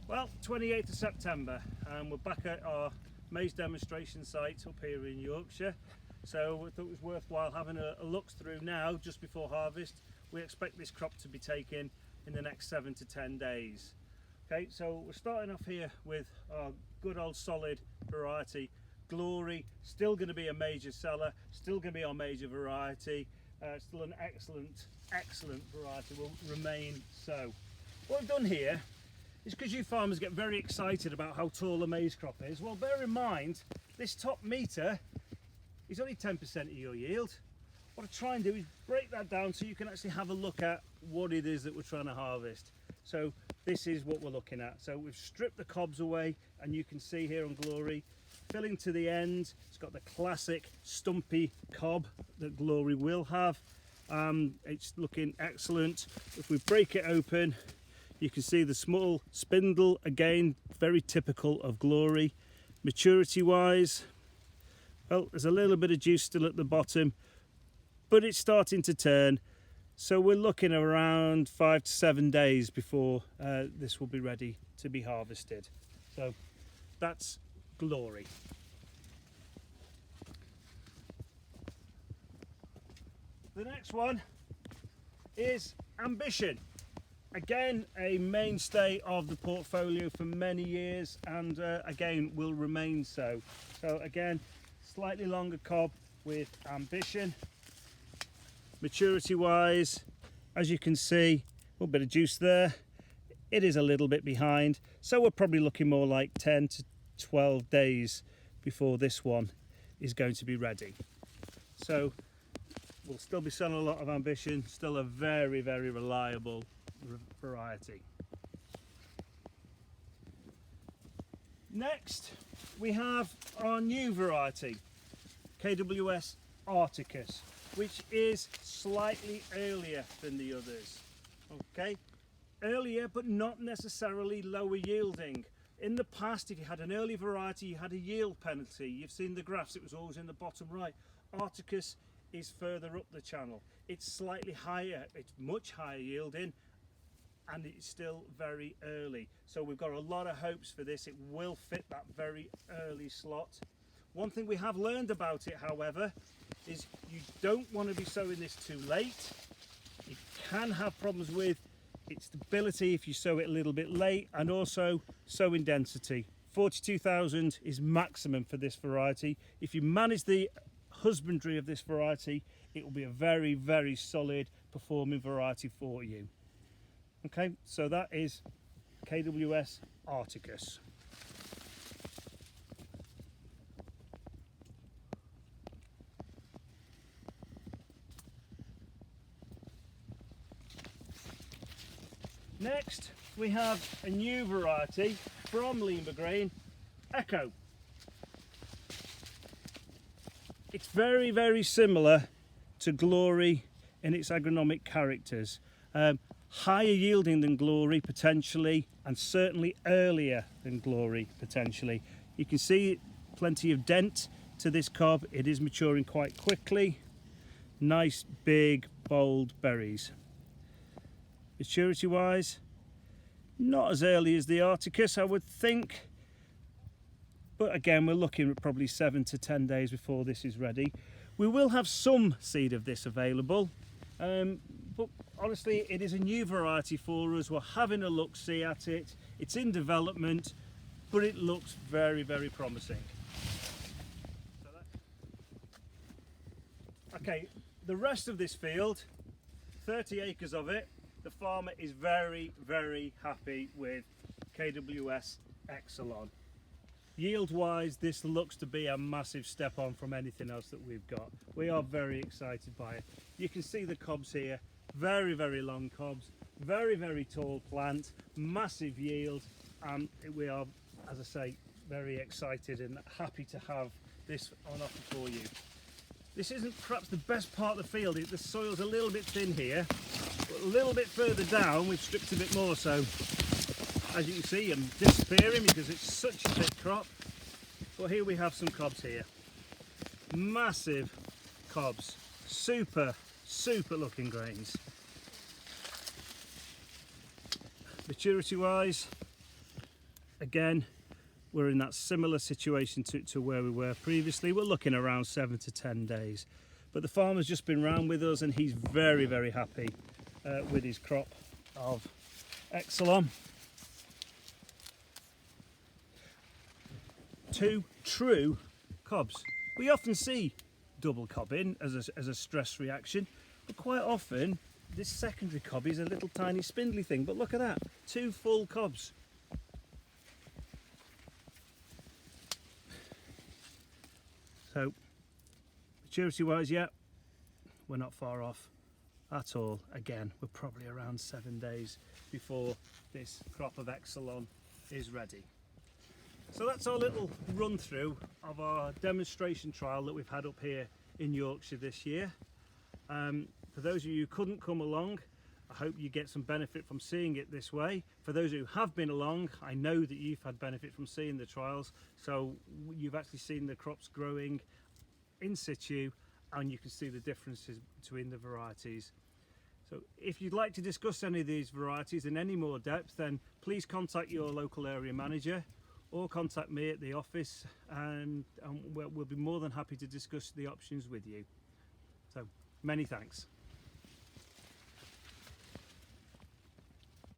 Well, 28th of September, and we're back at our maize demonstration site up here in Yorkshire. So we thought it was worthwhile having a look through now, just before harvest. We expect this crop to be taken in the next 7 to 10 days. Okay, so we're starting off here with our good old solid variety, Glory. Still going to be a major seller, still going to be our major variety, still an excellent variety, will remain so. What I've done here is, because you farmers get very excited about how tall a maize crop is, well, bear in mind this top metre is only 10% of your yield. What I try and do is break that down so you can actually have a look at what it is that we're trying to harvest. So this is what we're looking at. So we've stripped the cobs away, and you can see here on Glory, filling to the end. It's got the classic stumpy cob that Glory will have. It's looking excellent. If we break it open, you can see the small spindle, again, very typical of Glory. Maturity wise, well, there's a little bit of juice still at the bottom, but it's starting to turn. So we're looking around 5 to 7 days before this will be ready to be harvested. So that's Glory. The next one is Ambition. Again, a mainstay of the portfolio for many years, and again will remain so. So again, slightly longer cob with Ambition. Maturity wise, as you can see, a little bit of juice there. It is a little bit behind, so we're probably looking more like 10 to 12 days before this one is going to be ready. So we'll still be selling a lot of Ambition, still a very reliable variety. Next we have our new variety, KWS Articus, which is slightly earlier than the others. Okay, earlier but not necessarily lower yielding. In the past, if you had an early variety, you had a yield penalty. You've seen the graphs, it was always in the bottom right. Articus is further up the channel. It's slightly higher, it's much higher yielding, and it's still very early. So we've got a lot of hopes for this. It will fit that very early slot. One thing we have learned about it, however, is you don't want to be sowing this too late. You can have problems with its stability if you sow it a little bit late, and also sowing density. 42,000 is maximum for this variety. If you manage the husbandry of this variety, it will be a very solid performing variety for you. Okay, so that is KWS Articus. Next we have a new variety from Lima Grain, Echo. It's very similar to Glory in its agronomic characters. Higher yielding than Glory potentially, and certainly earlier than Glory potentially. You can see plenty of dent to this cob. It is maturing quite quickly. Nice big bold berries. Maturity wise, not as early as the Articus, I would think, but again we're looking at probably 7 to 10 days before this is ready. We will have some seed of this available, but honestly it is a new variety for us. We're having a look-see at it. It's in development, but it looks very promising. Okay, the rest of this field, 30 acres of it, the farmer is very happy with KWS Exelon. Yield wise, this looks to be a massive step on from anything else that we've got. We are very excited by it. You can see the cobs here, very long cobs, very tall plant, massive yield, and we are, as I say, very excited and happy to have this on offer for you. This isn't perhaps the best part of the field. The soil's a little bit thin here, but a little bit further down we've stripped a bit more, so as you can see I'm disappearing because it's such a thick crop. But here we have some cobs here, massive cobs, super looking grains. Maturity wise, again, we're in that similar situation to where we were previously. We're looking around 7 to 10 days. But the farmer's just been round with us and he's very, very happy with his crop of Exelon. 2 true cobs. We often see double cobbing as a stress reaction, but quite often this secondary cob is a little tiny spindly thing. But look at that, 2 full cobs. So maturity wise, yeah, we're not far off at all. Again, we're probably around 7 days before this crop of Exelon is ready. So that's our little run through of our demonstration trial that we've had up here in Yorkshire this year. For those of you who couldn't come along, I hope you get some benefit from seeing it this way. For those who have been along, I know that you've had benefit from seeing the trials, so you've actually seen the crops growing in situ and you can see the differences between the varieties. So if you'd like to discuss any of these varieties in any more depth, then please contact your local area manager or contact me at the office, and we'll be more than happy to discuss the options with you. So many thanks.